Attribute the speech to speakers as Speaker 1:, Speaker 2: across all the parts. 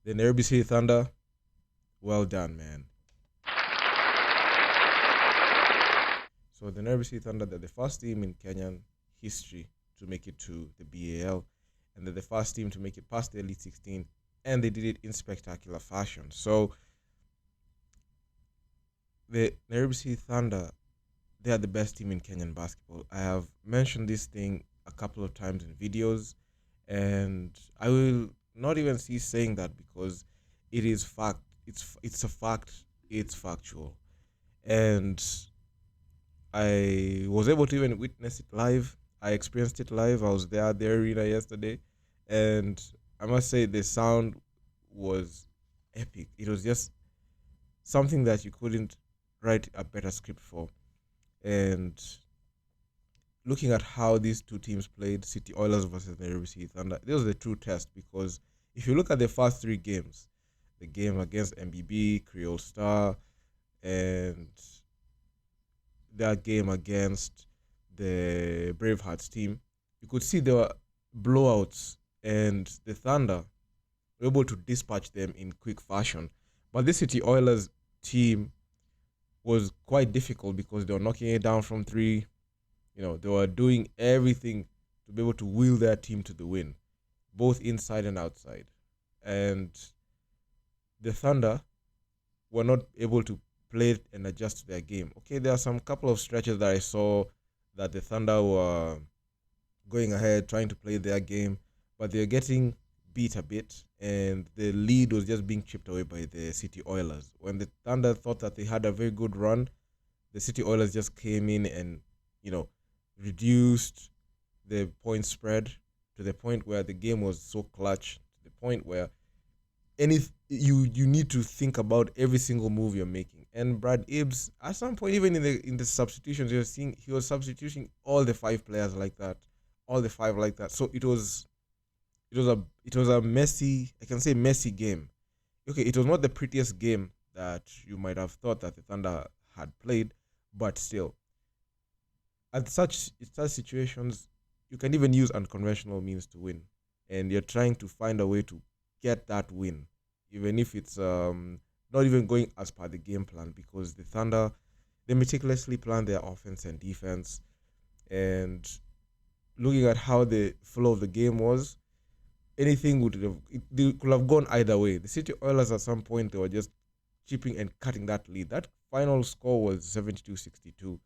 Speaker 1: The Nairobi City Thunder, well done, man. So the Nairobi City Thunder, they're the first team in Kenyan history to make it to the BAL, and they're the first team to make it past the Elite 16, and they did it in spectacular fashion. So the Nairobi City Thunder, they are the best team in Kenyan basketball. I have mentioned this thing a couple of times in videos, and I will not even cease saying that because it is fact. It's a fact. It's factual, and I was able to even witness it live. I experienced it live. I was there at the arena yesterday, and I must say the sound was epic. It was just something that you couldn't write a better script for. And looking at how these two teams played, City Oilers versus Nairobi City Thunder, this was the true test because if you look at the first three games, the game against MBB, Creole Star, and that game against the Bravehearts team, you could see there were blowouts, and the Thunder were able to dispatch them in quick fashion. But this City Oilers team was quite difficult because they were knocking it down from three. They were doing everything to be able to wheel their team to the win, both inside and outside. And the Thunder were not able to play and adjust to their game. Okay, there are some couple of stretches that I saw that the Thunder were going ahead, trying to play their game, but they're getting beat a bit, and the lead was just being chipped away by the City Oilers. When the Thunder thought that they had a very good run, the City Oilers just came in and, reduced the point spread to the point where the game was so clutch, to the point where you need to think about every single move you're making. And Brad Ibbs, at some point, even in the substitutions, you're seeing he was substituting all the five players like that, all the five like that. So it was a messy, I can say messy game. Okay, it was not the prettiest game that you might have thought that the Thunder had played, but still, at such situations, you can even use unconventional means to win, and you're trying to find a way to get that win, even if it's not even going as per the game plan, because the Thunder, they meticulously plan their offense and defense, and looking at how the flow of the game was, anything they could have gone either way. The City Oilers at some point, they were just chipping and cutting that lead. That final score was 72-62,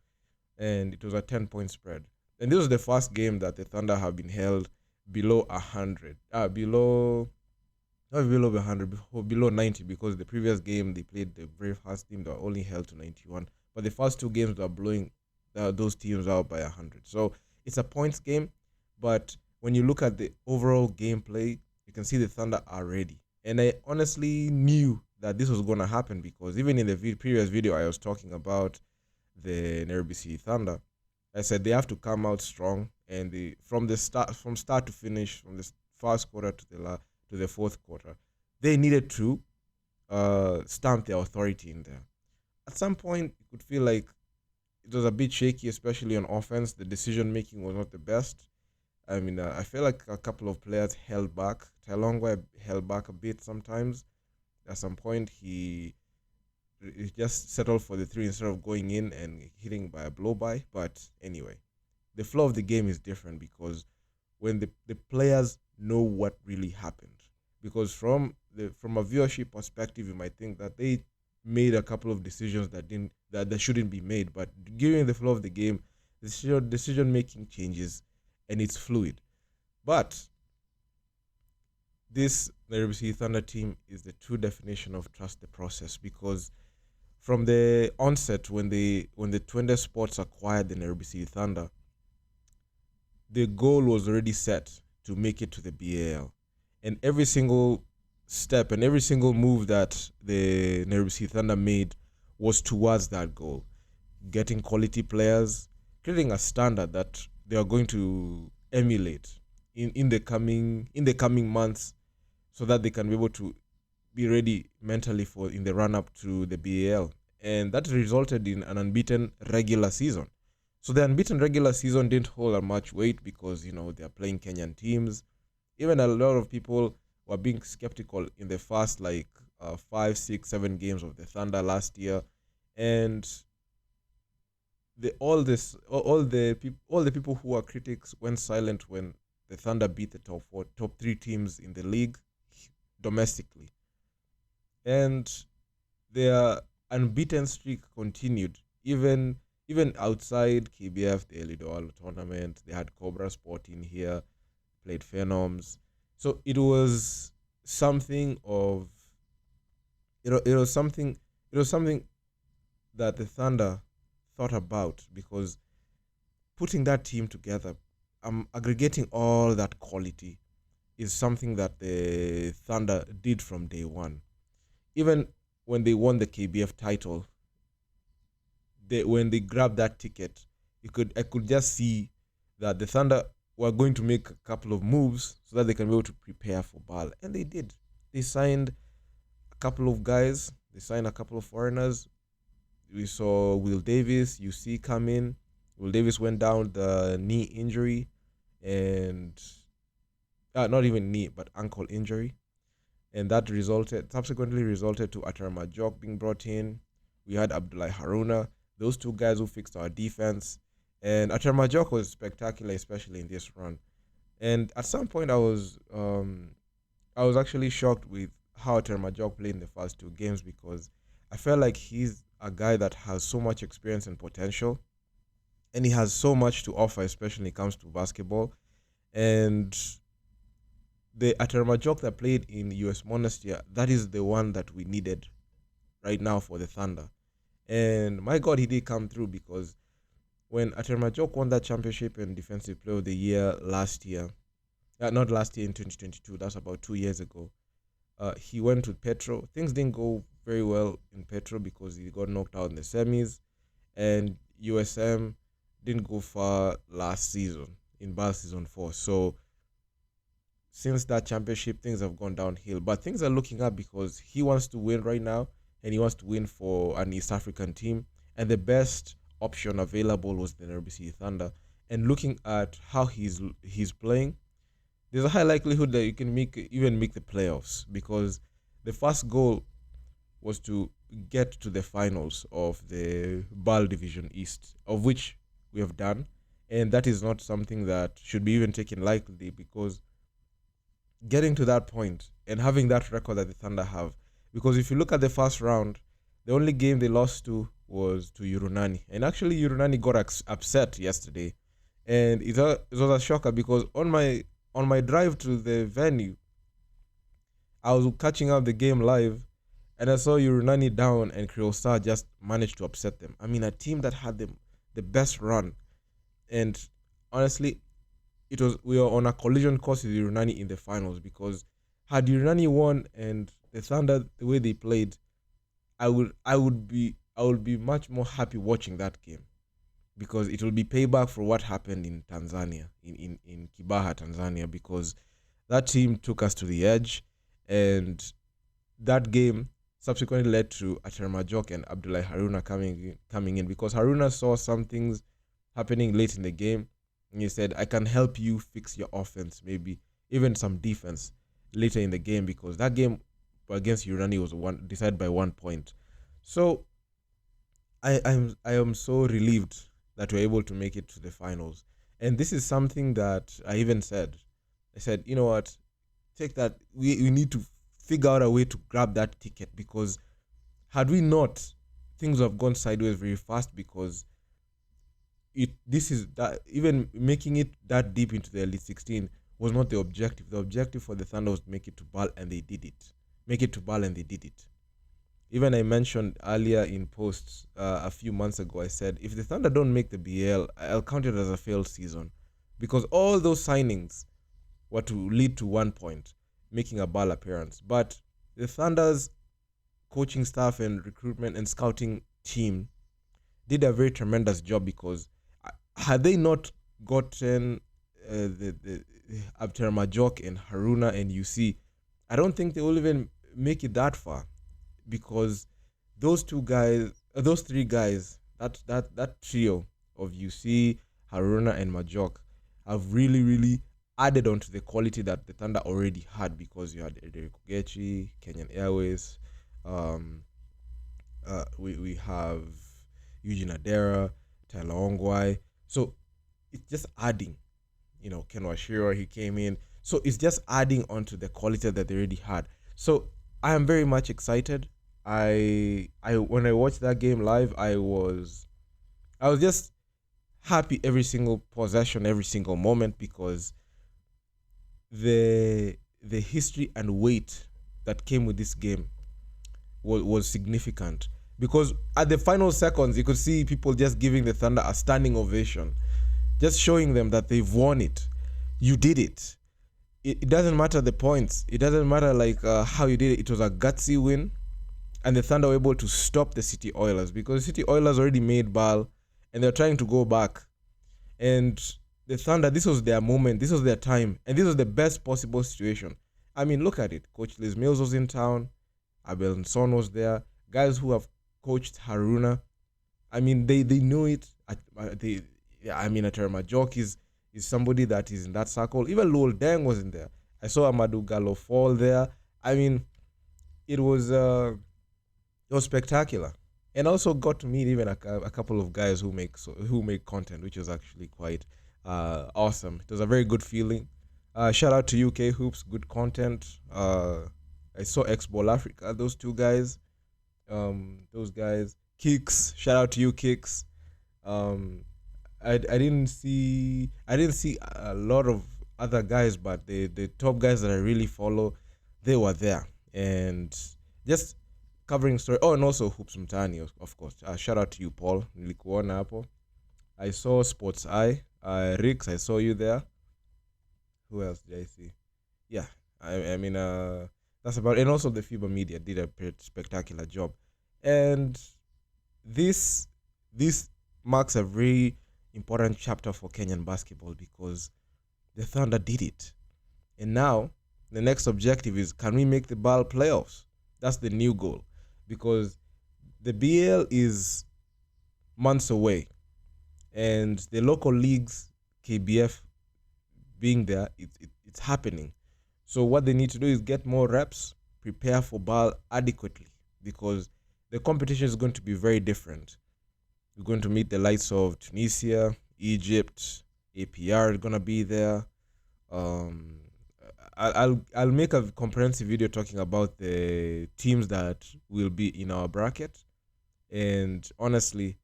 Speaker 1: and it was a 10-point spread. And this was the first game that the Thunder have been held below 100. Not below 100, below 90, because the previous game they played the Bravehearts team, they were only held to 91. But the first two games were blowing those teams out by 100. So it's a points game, but when you look at the overall gameplay, you can see the Thunder are ready. And I honestly knew that this was going to happen because even in the previous video I was talking about the Nairobi City Thunder, I said they have to come out strong, and from start to finish, from the first quarter to the fourth quarter, they needed to stamp their authority in there. At some point, you could feel like it was a bit shaky, especially on offense. The decision making was not the best. I mean, I feel like a couple of players held back. Talongwa held back a bit sometimes. At some point, he just settled for the three instead of going in and hitting by a blow-by. But anyway, the flow of the game is different because when the players know what really happened. Because from a viewership perspective, you might think that they made a couple of decisions that shouldn't be made. But given the flow of the game, decision making changes and it's fluid. But this Nairobi City Thunder team is the true definition of trust the process, because from the onset, when the Twende Sports acquired the Nairobi City Thunder, the goal was already set to make it to the BAL. And every single step and every single move that the Nairobi City Thunder made was towards that goal. Getting quality players, creating a standard that they are going to emulate in the coming months, so that they can be able to be ready mentally for in the run up to the BAL. And that resulted in an unbeaten regular season. So the unbeaten regular season didn't hold much weight because, they are playing Kenyan teams. Even a lot of people were being skeptical in the first like 5, 6, 7 games of the Thunder last year, and all the people who are critics went silent when the Thunder beat the top three teams in the league domestically, and their unbeaten streak continued even outside KBF, the Elidol tournament. They had Cobra Sport in here, played Phenoms, so it was something of it was something that the Thunder thought about, because putting that team together, aggregating all that quality, is something that the Thunder did from day one. Even when they won the KBF title, when they grabbed that ticket, I could just see that the Thunder were going to make a couple of moves so that they can be able to prepare for BAL, and they did. They signed a couple of guys. They signed a couple of foreigners. We saw Will Davis, UC, come in. Will Davis went down the knee injury, and not even knee, but ankle injury, and that subsequently resulted to Atar Majok being brought in. We had Abdullah Haruna, those two guys who fixed our defense, and Atar Majok was spectacular, especially in this run. And at some point, I was actually shocked with how Atar Majok played in the first two games, because I felt like he's a guy that has so much experience and potential, and he has so much to offer, especially when it comes to basketball. And the Atarmajok that played in US Monastir, that is the one that we needed right now for the Thunder. And my God, he did come through, because when Atarmajok won that championship and Defensive Player of the Year last year, not last year, in 2022, that's about 2 years ago, he went with Petro. Things didn't go very well in Petro because he got knocked out in the semis, and USM didn't go far last season in BAL Season 4. So since that championship, things have gone downhill. But things are looking up, because he wants to win right now, and he wants to win for an East African team. And the best option available was the Nairobi City Thunder. And looking at how he's playing, there's a high likelihood that you can even make the playoffs, because the first goal was to get to the finals of the BAL Division East, of which we have done. And that is not something that should be even taken lightly, because getting to that point and having that record that the Thunder have, because if you look at the first round, the only game they lost to was to Urunani, and actually Urunani got upset yesterday, and it was a shocker, because on my drive to the venue, I was catching up the game live, and I saw Urunani down, and Creole Star just managed to upset them. I mean, a team that had the best run, and honestly, we were on a collision course with Urunani in the finals, because had Urunani won and the Thunder, the way they played, I would be much more happy watching that game, because it will be payback for what happened in Tanzania, in Kibaha, Tanzania, because that team took us to the edge, and that game subsequently led to Atar Majok and Abdullah Haruna coming in, because Haruna saw some things happening late in the game, and he said, I can help you fix your offense, maybe even some defense later in the game, because that game against Urani was decided by 1 point. So I am so relieved that we're able to make it to the finals. And this is something that I even said. I said, you know what, take that. We need to figure out a way to grab that ticket, because had we not, things would have gone sideways very fast, because even making it that deep into the Elite 16 was not the objective. The objective for the Thunder was to make it to BAL, and they did it. Make it to BAL, and they did it. Even I mentioned earlier in posts a few months ago, I said, if the Thunder don't make the BL, I'll count it as a failed season, because all those signings were to lead to 1 point, making a BAL appearance. But the Thunder's coaching staff and recruitment and scouting team did a very tremendous job, because had they not gotten the Abter Majok and Haruna and UC, I don't think they will even make it that far, because those three guys, that trio of UC, Haruna, and Majok have really, really added on to the quality that the Thunder already had, because you had Derek Ogechi, Kenyan Airways, um, we have Eugene Adera, Tyler Ongwai. So it's just adding, Ken Washiro, he came in. So it's just adding on to the quality that they already had. So I am very much excited. I when I watched that game live, I was just happy every single possession, every single moment, because the history and weight that came with this game was significant. Because at the final seconds, you could see people just giving the Thunder a standing ovation, just showing them that they've won it. You did it. It doesn't matter the points. It doesn't matter how you did it. It was a gutsy win, and the Thunder were able to stop the City Oilers, because City Oilers already made ball, and they're trying to go back. And the Thunder, this was their moment, this was their time, and this was the best possible situation. I mean, look at it. Coach Liz Mills was in town, Abel Nson was there, guys who have coached Haruna. I mean, they knew it. Atara Majok is somebody that is in that circle. Even Lowell Deng was in there. I saw Amadou Gallo fall there. I mean, it was spectacular, and also got to meet even a couple of guys who make content, which was actually quite awesome. It was a very good feeling. Shout out to UK Hoops, good content. I saw X Ball Africa, those two guys. Those guys. Kicks, shout out to you, Kicks. I didn't see a lot of other guys, but the top guys that I really follow, they were there, and just covering story. Oh, and also Hoops Mtani, of course. Shout out to you, Paul. Nilikuona hapo. I saw Sports Eye. Rix, I saw you there. Who else did I see? Yeah, I mean, that's about it. And also the FIBA media did a spectacular job. And this marks a very important chapter for Kenyan basketball, because the Thunder did it. And now the next objective is, can we make the BAL playoffs? That's the new goal, because the BL is months away, and the local leagues, KBF being there, it's happening. So what they need to do is get more reps, prepare for BAL adequately, because the competition is going to be very different. We're going to meet the likes of Tunisia, Egypt, APR is gonna be there. I'll make a comprehensive video talking about the teams that will be in our bracket, and honestly,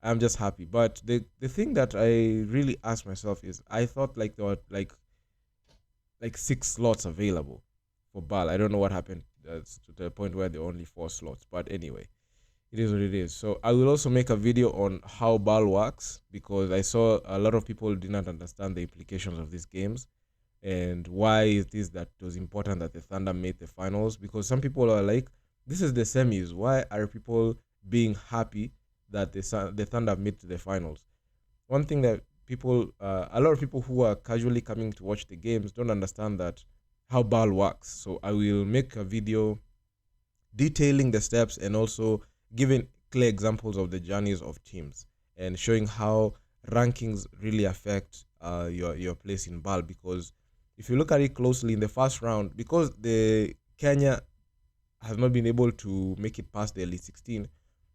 Speaker 1: I'm just happy. But the thing that I really asked myself is, I thought there were like 6 slots available for BAL. I don't know what happened to the point where there are only 4 slots, but anyway, it is what it is. So I will also make a video on how BAL works, because I saw a lot of people did not understand the implications of these games, and why it is that it was important that the Thunder made the finals. Because some people are like, this is the semis. Why are people being happy that the Thunder made to the finals? One thing that a lot of people who are casually coming to watch the games don't understand that how BAL works. So I will make a video detailing the steps, and also giving clear examples of the journeys of teams, and showing how rankings really affect your place in BAL. Because if you look at it closely, in the first round, because the Kenya has not been able to make it past the Elite 16,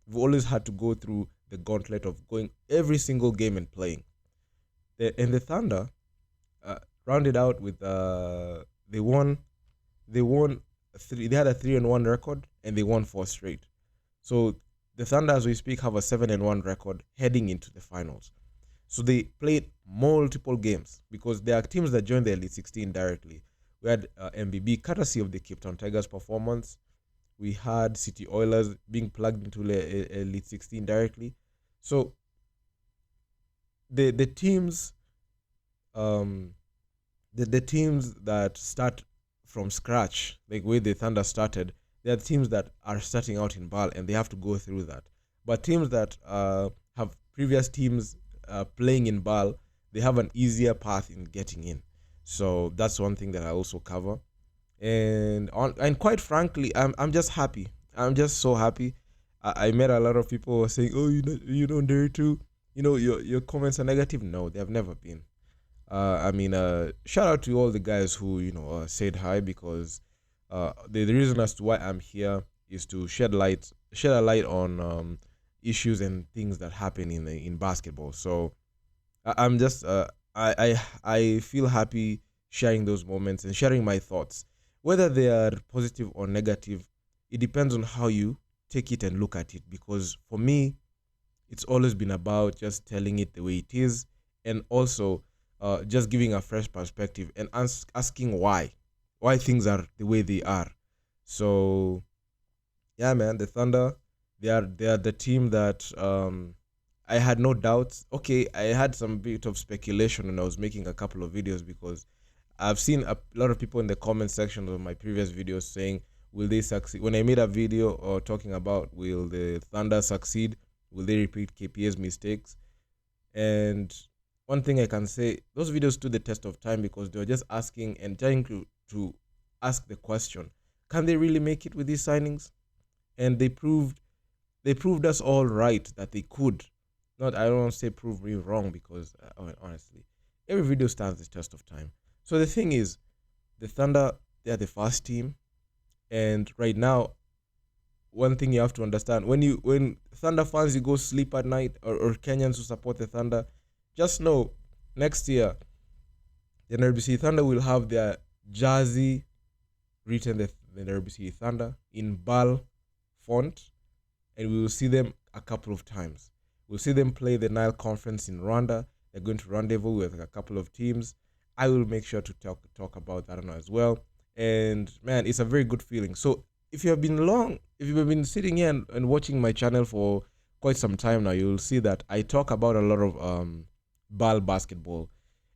Speaker 1: we've always had to go through the gauntlet of going every single game and playing. And the Thunder rounded out with they won 3. They had a 3-1 record, and they won 4 straight. So the Thunder, as we speak, have a 7-1 record heading into the finals. So they played multiple games, because there are teams that joined the Elite 16 directly. We had MBB, courtesy of the Cape Town Tigers performance. We had City Oilers being plugged into the Elite 16 directly. So the teams the teams that start from scratch, like where the Thunder started, there are teams that are starting out in BAL, and they have to go through that. But teams that have previous teams playing in BAL, they have an easier path in getting in. So that's one thing that I also cover. And quite frankly, I'm just happy. I'm just so happy. I met a lot of people who were saying, "Oh, Nderitu, your comments are negative." No, they have never been. Shout out to all the guys who said hi, because the reason as to why I'm here is to shed a light on issues and things that happen in basketball. So I'm just I feel happy sharing those moments and sharing my thoughts, whether they are positive or negative. It depends on how you take it and look at it. Because for me, it's always been about just telling it the way it is, and also just giving a fresh perspective and asking why things are the way they are. So yeah, man, the Thunder, they are the team that I had no doubts. Okay, I had some bit of speculation when I was making a couple of videos, because I've seen a lot of people in the comment section of my previous videos saying, will they succeed? When I made a video talking about, will the Thunder succeed? Will they repeat KPA's mistakes? And one thing I can say, those videos stood the test of time, because they were just asking and trying to ask the question, can they really make it with these signings? And they proved us all right that they could. Not, I don't want to say prove me wrong, because honestly, every video stands the test of time. So the thing is, the Thunder, they're the first team, and right now, one thing you have to understand, when Thunder fans, you go sleep at night, or Kenyans who support the Thunder, just know next year the Nairobi City Thunder will have their jersey written the Nairobi City Thunder in BAL font, and we will see them a couple of times. We'll see them play the Nile Conference in Rwanda. They're going to rendezvous with a couple of teams. I will make sure to talk about that as well. And man, it's a very good feeling. So if you have been sitting here and watching my channel for quite some time now, you'll see that I talk about a lot of BAL basketball.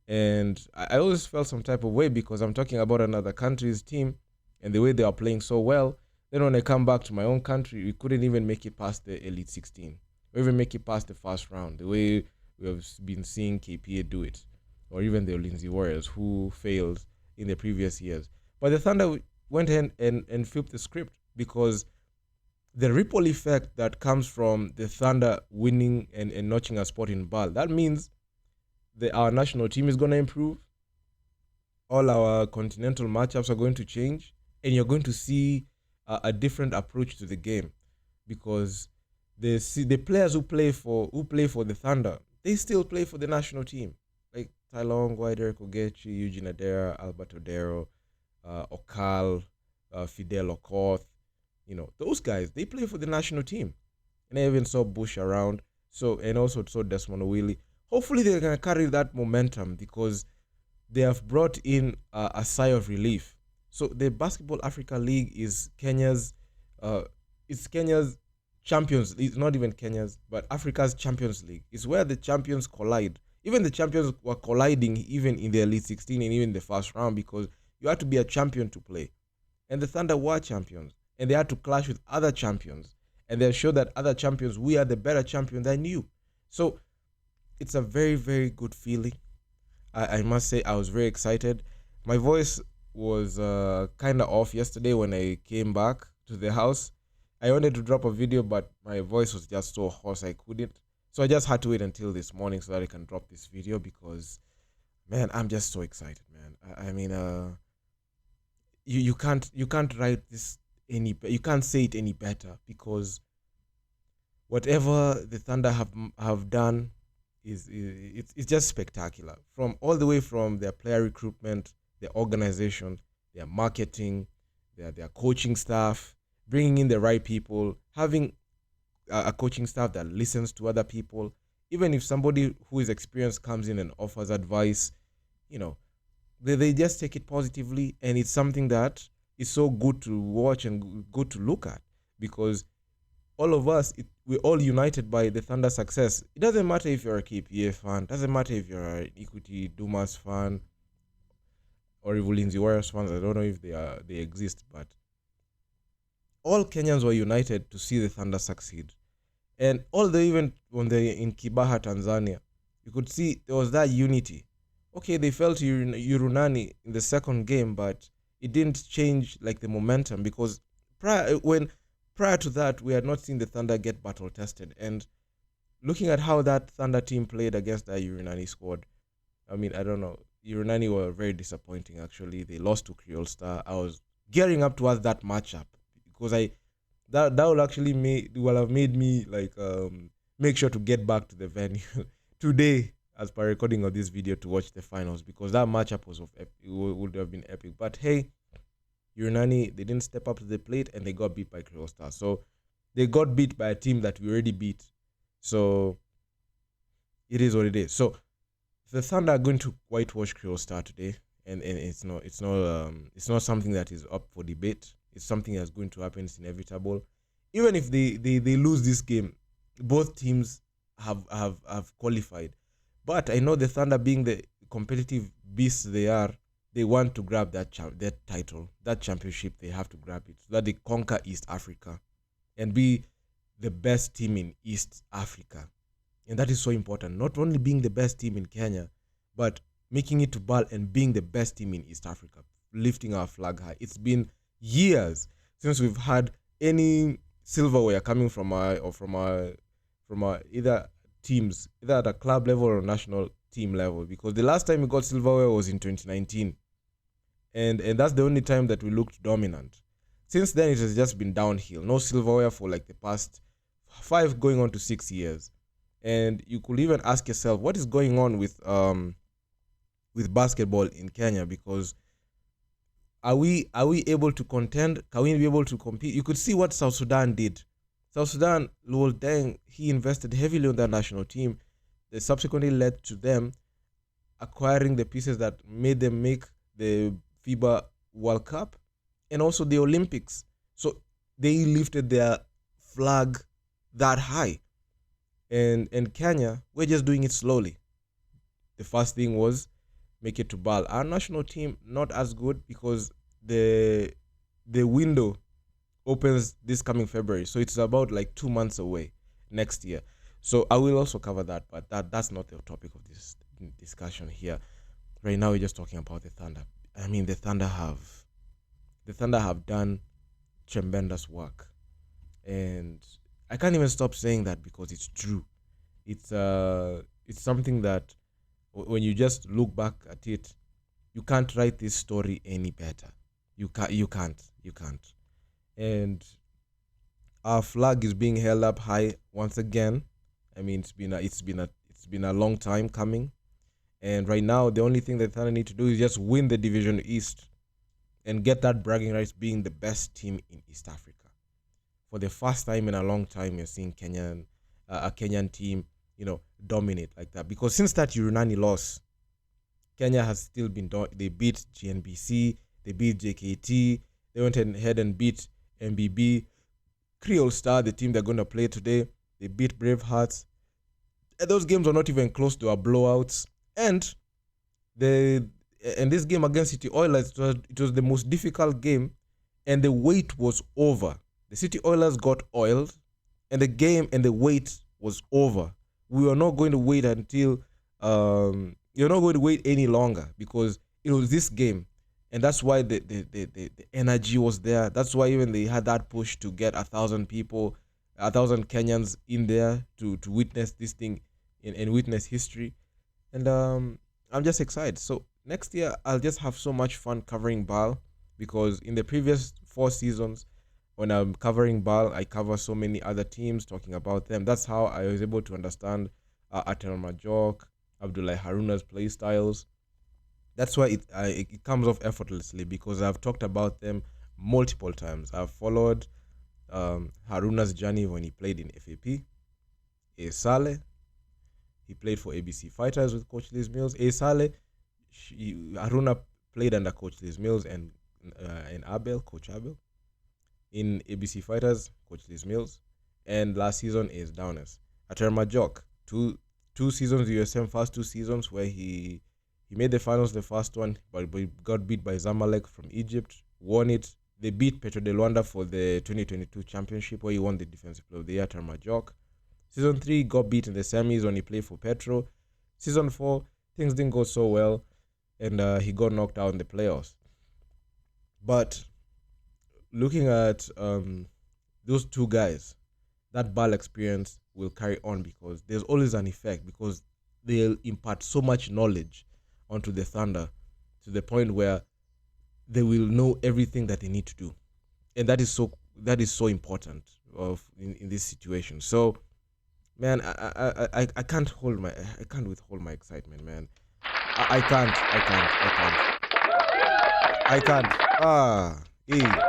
Speaker 1: And I always felt some type of way, because I'm talking about another country's team and the way they are playing so well. Then when I come back to my own country, we couldn't even make it past the Elite 16, or even make it past the first round, the way we have been seeing KPA do it, or even the Ulinzi Warriors, who failed in the previous years. But the Thunder went ahead and flipped the script, because the ripple effect that comes from the Thunder winning and notching a spot in BAL, that means our national team is going to improve. All our continental matchups are going to change, and you're going to see a different approach to the game, because the players who play for the Thunder, they still play for the national team, like Tylong, Derek Ogechi, Eugene Adera, Albert Odero, Okal, Fidel Okoth. Those guys, they play for the national team. And I even saw Bush around, and also saw Desmond Willie. Hopefully they're going to carry that momentum, because they have brought in a sigh of relief. So the Basketball Africa League is Kenya's champions. It's not even Kenya's, but Africa's Champions League. It's where the champions collide. Even the champions were colliding even in the Elite 16 and even the first round, because you had to be a champion to play. And the Thunder were champions, and they had to clash with other champions. And they showed that other champions, we are the better champion than you. So it's a very, very good feeling. I must say, I was very excited. My voice was kind of off yesterday when I came back to the house. I wanted to drop a video, but my voice was just so hoarse I couldn't. So I just had to wait until this morning so that I can drop this video, because, man, I'm just so excited, man. You can't write this you can't say it any better, because whatever the Thunder have done it's just spectacular. From all the way from their player recruitment, their organization, their marketing, their coaching staff, bringing in the right people, having a coaching staff that listens to other people. Even if somebody who is experienced comes in and offers advice, they just take it positively, and it's something that is so good to watch and good to look at, because all of us, we're all united by the Thunder success. It doesn't matter if you're a KPA fan, doesn't matter if you're an Equity Dumas fan, or Ulinzi Warriors fans. I don't know if they exist, but all Kenyans were united to see the Thunder succeed. And although even when they're in Kibaha, Tanzania, you could see there was that unity. Okay, they fell to Urunani in the second game, but it didn't change like the momentum, because prior to that, we had not seen the Thunder get battle tested. And looking at how that Thunder team played against that Urunani squad, I don't know. Irunani were very disappointing. Actually, they lost to Creole Star. I was gearing up towards that matchup because that will actually have made me like make sure to get back to the venue today as per recording of this video to watch the finals, because that matchup was would have been epic. But hey, Irunani, they didn't step up to the plate and they got beat by Creole Star. So they got beat by a team that we already beat. So it is what it is. So the Thunder are going to whitewash Creole Star today, and it's not something that is up for debate. It's something that's going to happen. It's inevitable. Even if they lose this game, both teams have qualified. But I know the Thunder, being the competitive beasts they are, they want to grab that title, that championship. They have to grab it so that they conquer East Africa and be the best team in East Africa. And that is so important. Not only being the best team in Kenya, but making it to BAL and being the best team in East Africa, lifting our flag high. It's been years since we've had any silverware coming from our either teams, either at a club level or national team level. Because the last time we got silverware was in 2019, and that's the only time that we looked dominant. Since then, it has just been downhill. No silverware for like the past 5 going on to 6 years. And you could even ask yourself, what is going on with basketball in Kenya? Because are we able to contend? Can we be able to compete? You could see what South Sudan did. South Sudan, Lul Deng, he invested heavily on their national team. They subsequently led to them acquiring the pieces that made them make the FIBA World Cup and also the Olympics. So they lifted their flag that high. And Kenya, we're just doing it slowly. The first thing was make it to BAL. Our national team, not as good, because the window opens this coming February. So it's about like 2 months away next year. So I will also cover that, but that's not the topic of this discussion here. Right now we're just talking about the Thunder. I mean, the Thunder have done tremendous work. And I can't even stop saying that because it's true. It's something that when you just look back at it, you can't write this story any better. You can't. And our flag is being held up high once again. I mean, it's been a long time coming. And right now, the only thing that Thunder need to do is just win the Division East and get that bragging rights being the best team in East Africa. For the first time in a long time, you're seeing a Kenyan team, dominate like that. Because since that Urunani loss, Kenya has still been they beat GNBC, they beat JKT, they went ahead and beat MBB, Creole Star, the team they're going to play today. They beat Brave Hearts. And those games are not even close to our blowouts. And this game against City Oilers, it was the most difficult game, and the wait was over. The City Oilers got oiled, and the game and the wait was over. We are not going to wait until you're not going to wait any longer, because it was this game, and that's why the energy was there. That's why even they had that push to get 1,000 people, 1,000 Kenyans in there to witness this thing and witness history. And I'm just excited. So next year I'll just have so much fun covering BAL, because in the previous 4 seasons, when I'm covering BAL, I cover so many other teams, talking about them. That's how I was able to understand Atel Majok, Abdullah Haruna's play styles. That's why it comes off effortlessly, because I've talked about them multiple times. I've followed Haruna's journey when he played in FAP. Saleh, he played for ABC Fighters with Coach Liz Mills. Saleh, Haruna played under Coach Liz Mills and Coach Abel. In ABC Fighters, Coach Liz Mills. And last season is Downers. Ater Majok, two seasons USM, first 2 seasons where he made the finals the first one, but got beat by Zamalek from Egypt, won it. They beat Petro de Luanda for the 2022 championship, where he won the Defensive Player of the Year, Ater Majok. Season 3 got beat in the semis when he played for Petro. Season 4, things didn't go so well, and he got knocked out in the playoffs. But looking at those 2 guys, that BAL experience will carry on, because there's always an effect, because they'll impart so much knowledge onto the Thunder to the point where they will know everything that they need to do, and that is so important in this situation. So, man, I can't withhold my excitement, man. I can't. Hey,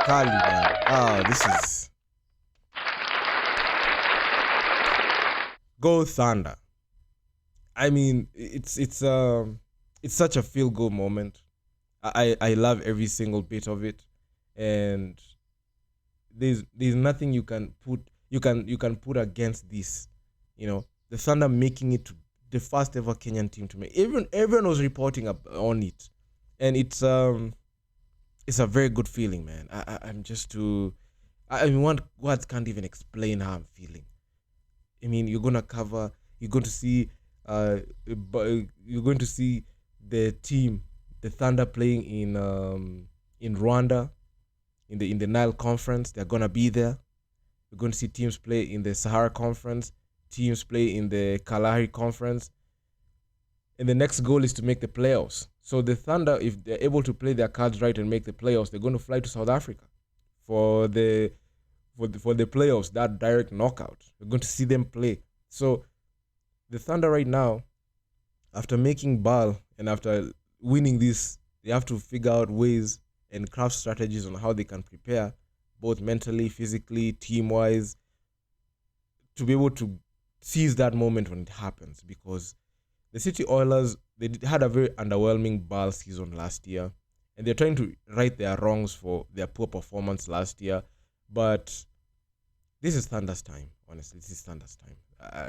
Speaker 1: Kali, man. This is go Thunder. I mean, it's such a feel good moment. I love every single bit of it, and there's nothing you can put against this. The Thunder making it to the first ever Kenyan team to make. Even everyone was reporting on it, and it's a very good feeling, man. I'm just too. I mean, words can't even explain how I'm feeling. I mean, you're going to see, you're going to see the team, the Thunder playing in Rwanda, in the Nile Conference. They're gonna be there. We're going to see teams play in the Sahara Conference, teams play in the Kalahari Conference, and the next goal is to make the playoffs. So the Thunder, if they're able to play their cards right and make the playoffs, they're going to fly to South Africa for the playoffs, that direct knockout. We're going to see them play. So the Thunder right now, after making BAL and after winning this, they have to figure out ways and craft strategies on how they can prepare, both mentally, physically, team-wise, to be able to seize that moment when it happens. Because the City Oilers, had a very underwhelming BAL season last year, and they're trying to right their wrongs for their poor performance last year. But this is Thunder's time, honestly. This is Thunder's time.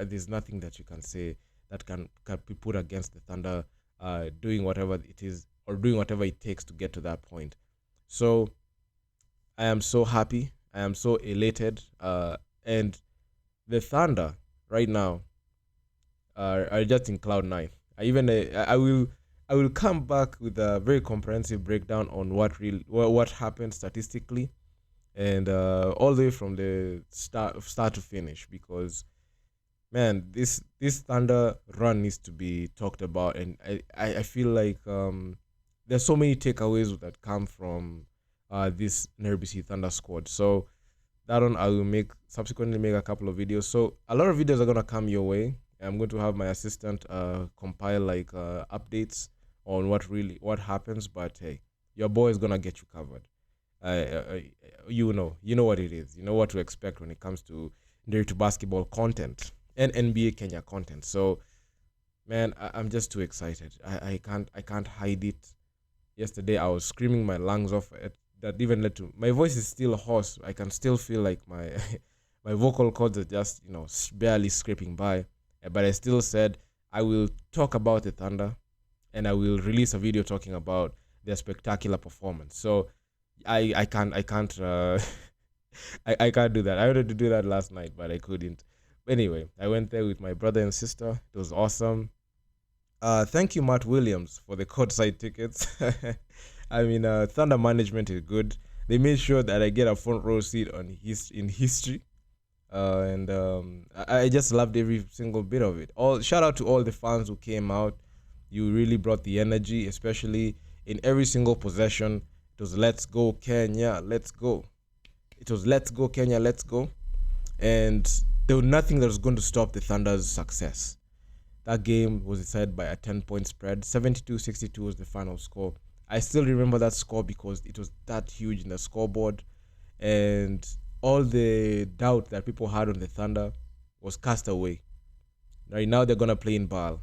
Speaker 1: There's nothing that you can say that can be put against the Thunder doing whatever it is or doing whatever it takes to get to that point. So I am so happy. I am so elated. And the Thunder right now are just in cloud nine. I will come back with a very comprehensive breakdown on what happened statistically, and all the way from the start to finish, because man, this Thunder run needs to be talked about, and I feel like there's so many takeaways that come from this Nairobi Thunder squad. So that one I will subsequently make a couple of videos. So a lot of videos are gonna come your way. I'm going to have my assistant compile updates on what happens. But hey, your boy is gonna get you covered. You know what it is. You know what to expect when it comes to Nderitu basketball content and NBA Kenya content. So, man, I'm just too excited. I can't hide it. Yesterday I was screaming my lungs off. That even led to my voice is still hoarse. I can still feel like my my vocal cords are just barely scraping by. But I still said I will talk about the Thunder, and I will release a video talking about their spectacular performance. So I can't I can't do that. I wanted to do that last night, but I couldn't. Anyway, I went there with my brother and sister. It was awesome. Thank you, Matt Williams, for the courtside tickets. I mean, Thunder management is good. They made sure that I get a front row seat in history. And I just loved every single bit of it. Shout out to all the fans who came out. You really brought the energy, especially in every single possession. It was "Let's go Kenya, let's go." It was "Let's go Kenya, let's go," and there was nothing that was going to stop the Thunder's success. That game was decided by a 10-point spread. 72-62 was the final score. I still remember that score because it was that huge in the scoreboard, and all the doubt that people had on the Thunder was cast away. Right now they're gonna play in BAL.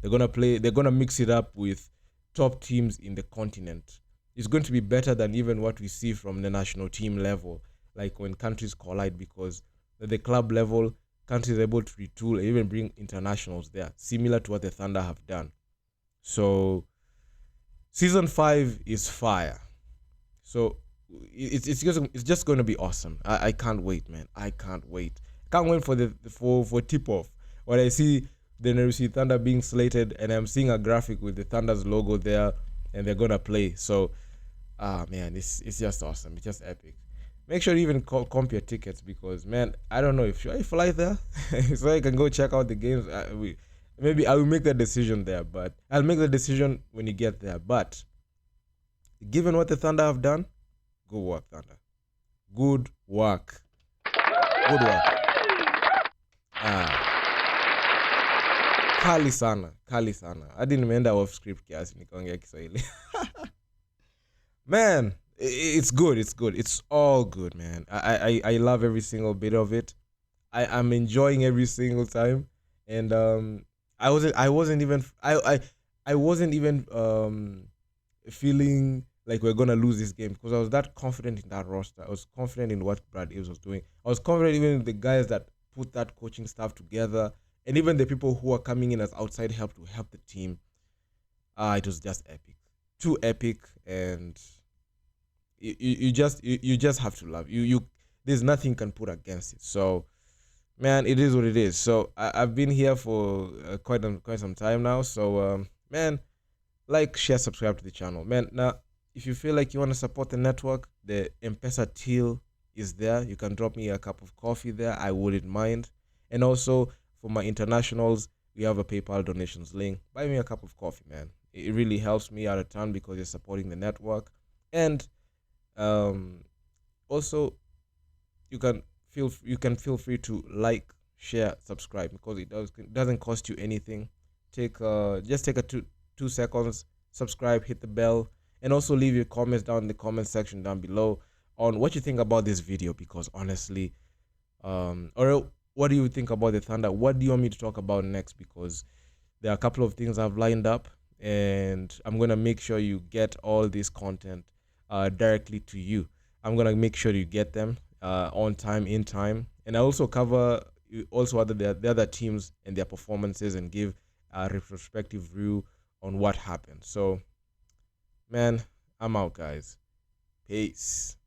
Speaker 1: They're gonna mix it up with top teams in the continent. It's going to be better than even what we see from the national team level, like when countries collide, because at the club level, countries are able to retool and even bring internationals there, similar to what the Thunder have done. So season 5 is fire. So it's just going to be awesome. I can't wait, man. I can't wait. Can't wait for tip off. When I see the Nairobi Thunder being slated, and I'm seeing a graphic with the Thunder's logo there, and they're gonna play. So, man, it's just awesome. It's just epic. Make sure you even comp your tickets, because, man, I don't know if should I fly there so I can go check out the games. Maybe I will make that decision there, but I'll make the decision when you get there. But given what the Thunder have done, good work, Thunder. Good work. Good work. Ah, kali sana, kali sana. Hadi nimeenda off script kiasi nikaongea Kiswahili. Man, it's good. It's good. It's all good, man. I love every single bit of it. I'm enjoying every single time, and I wasn't even feeling like we're gonna lose this game because I was that confident in that roster. I was confident in what Brad Aves was doing. I was confident even in the guys that put that coaching staff together, and even the people who are coming in as outside help to help the team. It was just epic, too epic, and you just have to love you. There's nothing you can put against it. So man, it is what it is. So I've been here for quite some time now. So man, like, share, subscribe to the channel, man. Now, if you feel like you want to support the network, the MPESA till is there. You can drop me a cup of coffee there. I wouldn't mind. And also for my internationals, we have a PayPal donations link. Buy me a cup of coffee, man. It really helps me out a ton because you're supporting the network. And um, also you can feel free to like, share, subscribe because it doesn't cost you anything. Just take a 2 seconds, subscribe, hit the bell, and also leave your comments down in the comment section down below on what you think about this video, because honestly, or what do you think about the Thunder? What do you want me to talk about next? Because there are a couple of things I've lined up, and I'm gonna make sure you get all this content directly to you. I'm gonna make sure you get them on time, in time, and I also cover also the other teams and their performances and give a retrospective view on what happened. So, man, I'm out, guys. Peace.